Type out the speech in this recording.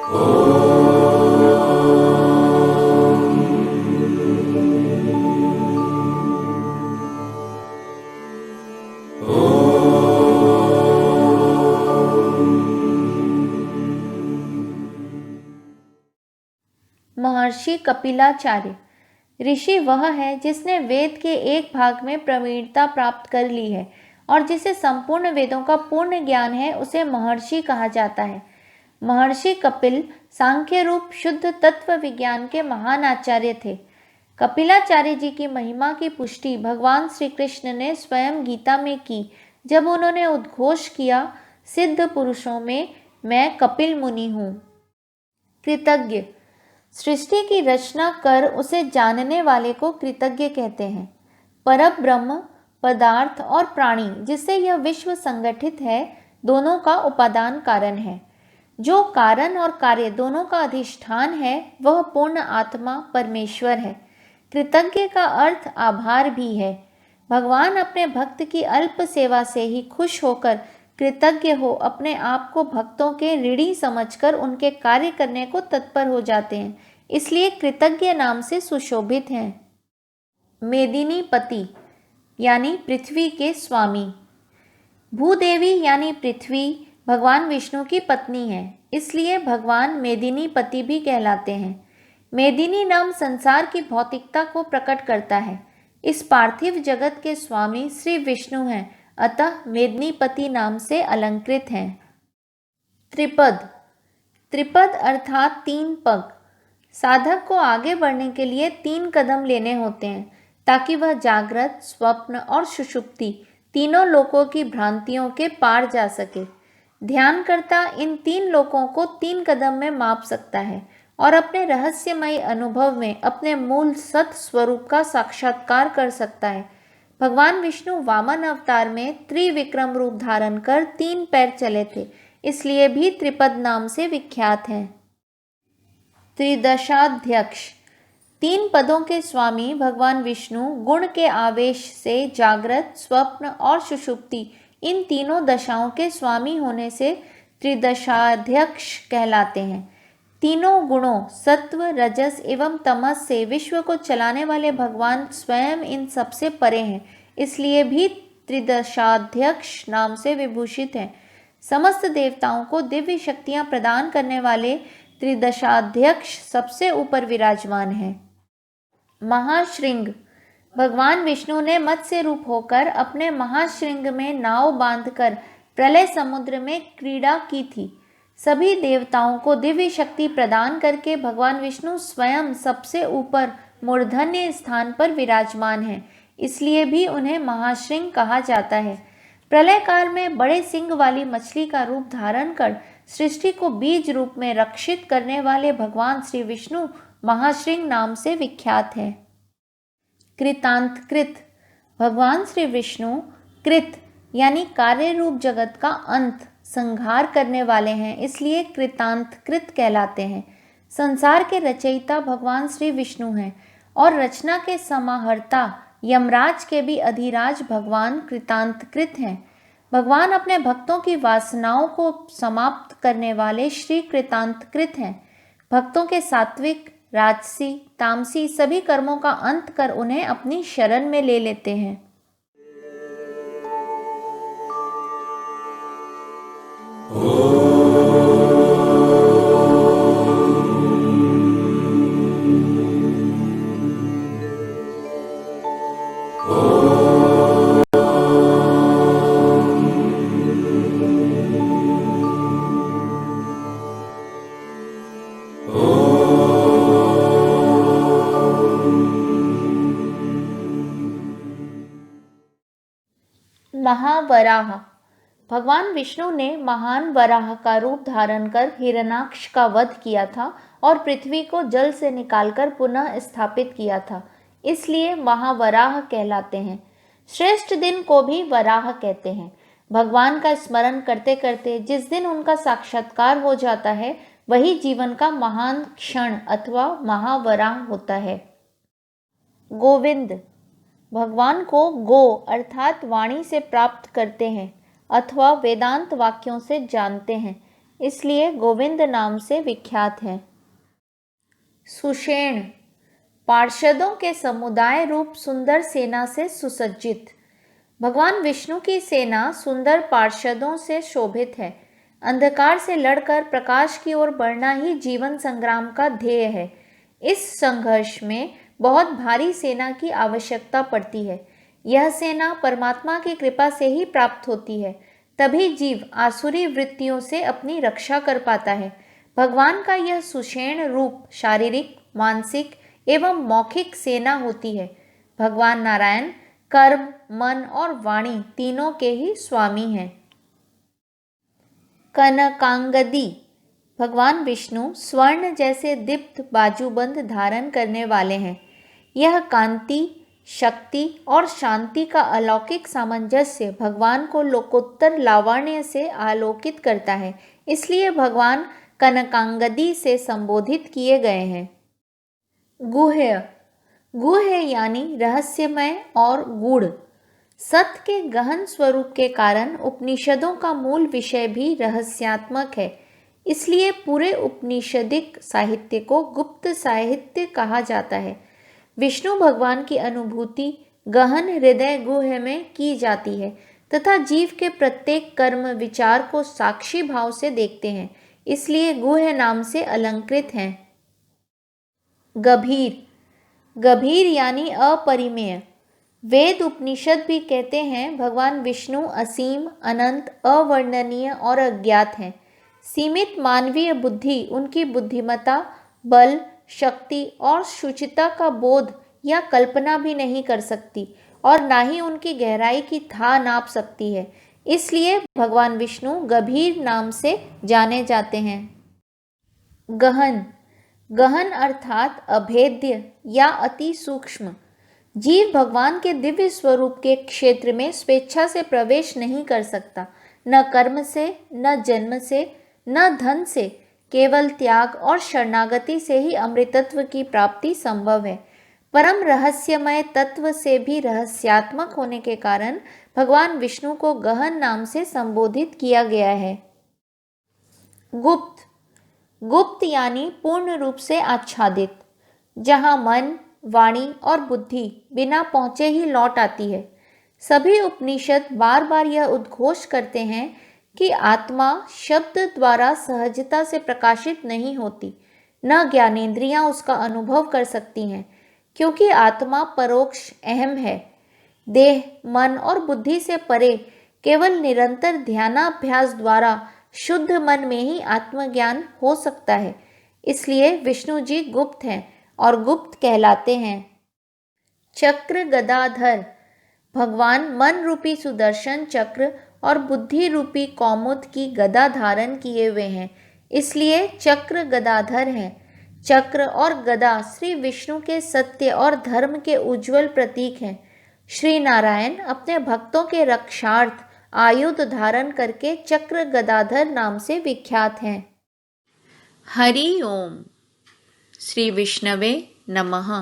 महर्षि कपिलाचार्य। ऋषि वह है जिसने वेद के एक भाग में प्रवीणता प्राप्त कर ली है और जिसे संपूर्ण वेदों का पूर्ण ज्ञान है, उसे महर्षि कहा जाता है। महर्षि कपिल सांख्य रूप शुद्ध तत्व विज्ञान के महान आचार्य थे। कपिलाचार्य जी की महिमा की पुष्टि भगवान श्री कृष्ण ने स्वयं गीता में की, जब उन्होंने उद्घोष किया, सिद्ध पुरुषों में मैं कपिल मुनि हूँ। कृतज्ञ। सृष्टि की रचना कर उसे जानने वाले को कृतज्ञ कहते हैं। परम ब्रह्म, पदार्थ और प्राणी जिससे यह विश्व संगठित है, दोनों का उपादान कारण है। जो कारण और कार्य दोनों का अधिष्ठान है, वह पूर्ण आत्मा परमेश्वर है। कृतज्ञ का अर्थ आभार भी है। भगवान अपने भक्त की अल्प सेवा से ही खुश होकर कृतज्ञ हो अपने आप को भक्तों के ऋणी समझकर उनके कार्य करने को तत्पर हो जाते हैं, इसलिए कृतज्ञ नाम से सुशोभित हैं। मेदिनी पति यानी पृथ्वी के स्वामी। भूदेवी यानी पृथ्वी भगवान विष्णु की पत्नी है, इसलिए भगवान मेदिनी पति भी कहलाते हैं। मेदिनी नाम संसार की भौतिकता को प्रकट करता है। इस पार्थिव जगत के स्वामी श्री विष्णु हैं, अतः मेदिनीपति नाम से अलंकृत हैं। त्रिपद। त्रिपद अर्थात 3 पग। साधक को आगे बढ़ने के लिए 3 कदम लेने होते हैं, ताकि वह जागृत, स्वप्न और सुषुप्ति तीनों लोकों की भ्रांतियों के पार जा सके। ध्यानकर्ता इन 3 लोकों को 3 कदम में माप सकता है और अपने रहस्यमय अनुभव में अपने मूल सत स्वरूप का साक्षात्कार कर सकता है। भगवान विष्णु वामन अवतार में त्रिविक्रम रूप धारण कर 3 पैर चले थे, इसलिए भी त्रिपद नाम से विख्यात हैं। त्रिदशाध्यक्ष। 3 पदों के स्वामी भगवान विष्णु गुण के आवेश से जागृत, स्वप्न और सुषुप्ति इन तीनों दशाओं के स्वामी होने से त्रिदशाध्यक्ष कहलाते हैं। तीनों गुणों सत्व, रजस एवं तमस से विश्व को चलाने वाले भगवान स्वयं इन सबसे परे हैं, इसलिए भी त्रिदशाध्यक्ष नाम से विभूषित हैं। समस्त देवताओं को दिव्य शक्तियां प्रदान करने वाले त्रिदशाध्यक्ष सबसे ऊपर विराजमान है। महाशृंग। भगवान विष्णु ने मत्स्य रूप होकर अपने महाशृंग में नाव बांधकर प्रलय समुद्र में क्रीड़ा की थी। सभी देवताओं को दिव्य शक्ति प्रदान करके भगवान विष्णु स्वयं सबसे ऊपर मूर्धन्य स्थान पर विराजमान हैं, इसलिए भी उन्हें महाशृंग कहा जाता है। प्रलय काल में बड़े सिंग वाली मछली का रूप धारण कर सृष्टि को बीज रूप में रक्षित करने वाले भगवान श्री विष्णु महाशृंग नाम से विख्यात है। कृतांतकृत। भगवान श्री विष्णु कृत यानी कार्य रूप जगत का अंत संहार करने वाले हैं, इसलिए कृतांतकृत कहलाते हैं। संसार के रचयिता भगवान श्री विष्णु हैं और रचना के समाहर्ता यमराज के भी अधिराज भगवान कृतांतकृत हैं। भगवान अपने भक्तों की वासनाओं को समाप्त करने वाले श्री कृतांतकृत हैं। भक्तों के सात्विक, राजसी, तामसी सभी कर्मों का अंत कर उन्हें अपनी शरण में ले लेते हैं। महावराह। भगवान विष्णु ने महान वराह का रूप धारण कर हिरण्याक्ष का वध किया था और पृथ्वी को जल से निकालकर पुनः स्थापित किया था, इसलिए महावराह कहलाते हैं। श्रेष्ठ दिन को भी वराह कहते हैं। भगवान का स्मरण करते करते जिस दिन उनका साक्षात्कार हो जाता है, वही जीवन का महान क्षण अथवा महावराह होता है। गोविंद। भगवान को गो अर्थात वाणी से प्राप्त करते हैं अथवा वेदांत वाक्यों से जानते हैं। इसलिए गोविंद नाम से विख्यात है। सुषेण, पार्षदों के समुदाय रूप सुंदर सेना से सुसज्जित। भगवान विष्णु की सेना सुंदर पार्षदों से शोभित है। अंधकार से लड़कर प्रकाश की ओर बढ़ना ही जीवन संग्राम का ध्येय है। इस संघर्ष में बहुत भारी सेना की आवश्यकता पड़ती है। यह सेना परमात्मा की कृपा से ही प्राप्त होती है, तभी जीव आसुरी वृत्तियों से अपनी रक्षा कर पाता है। भगवान का यह सुषेण रूप शारीरिक, मानसिक एवं मौखिक सेना होती है। भगवान नारायण कर्म, मन और वाणी तीनों के ही स्वामी हैं। कनकांगदी, भगवान विष्णु स्वर्ण जैसे दीप्त बाजूबंद धारण करने वाले हैं। यह कांति, शक्ति और शांति का अलौकिक सामंजस्य भगवान को लोकोत्तर लावण्य से आलोकित करता है, इसलिए भगवान कनकांगदी से संबोधित किए गए हैं। गुह्य, गुह्य यानी रहस्यमय और गूढ़। सत्य के गहन स्वरूप के कारण उपनिषदों का मूल विषय भी रहस्यात्मक है, इसलिए पूरे उपनिषदिक साहित्य को गुप्त साहित्य कहा जाता है। विष्णु भगवान की अनुभूति गहन हृदय गुह्य में की जाती है तथा जीव के प्रत्येक कर्म विचार को साक्षी भाव से देखते हैं, इसलिए गुह्य नाम से अलंकृत हैं। गभीर, गभीर यानी अपरिमेय। वेद उपनिषद भी कहते हैं भगवान विष्णु असीम, अनंत, अवर्णनीय और अज्ञात हैं। सीमित मानवीय बुद्धि उनकी बुद्धिमत्ता, बल, शक्ति और शुचिता का बोध या कल्पना भी नहीं कर सकती और ना ही उनकी गहराई की था नाप सकती है, इसलिए भगवान विष्णु गभीर नाम से जाने जाते हैं। गहन, गहन अर्थात अभेद्य या अति सूक्ष्म। जीव भगवान के दिव्य स्वरूप के क्षेत्र में स्वेच्छा से प्रवेश नहीं कर सकता, न कर्म से, न जन्म से, न धन से। केवल त्याग और शरणागति से ही अमृतत्व की प्राप्ति संभव है। परम रहस्यमय तत्व से भी रहस्यात्मक होने के कारण भगवान विष्णु को गहन नाम से संबोधित किया गया है। गुप्त, गुप्त यानी पूर्ण रूप से आच्छादित, जहाँ मन, वाणी और बुद्धि बिना पहुँचे ही लौट आती है। सभी उपनिषद बार बार यह उद्घोष करते हैं कि आत्मा शब्द द्वारा सहजता से प्रकाशित नहीं होती, न ज्ञानेंद्रियां उसका अनुभव कर सकती हैं, क्योंकि आत्मा परोक्ष अहम है। देह, मन और बुद्धि से परे केवल निरंतर ध्यानाभ्यास द्वारा शुद्ध मन में ही आत्मज्ञान हो सकता है, इसलिए विष्णु जी गुप्त हैं और गुप्त कहलाते हैं। चक्र गदाधर, भगवान मन रूपी सुदर्शन चक्र और बुद्धि रूपी कौमुद की गदा धारण किए हुए हैं, इसलिए चक्र गदाधर हैं। चक्र और गदा श्री विष्णु के सत्य और धर्म के उज्जवल प्रतीक हैं। श्री नारायण अपने भक्तों के रक्षार्थ आयुध धारण करके चक्र गदाधर नाम से विख्यात हैं। हरि ओम। श्री विष्णवे नमः।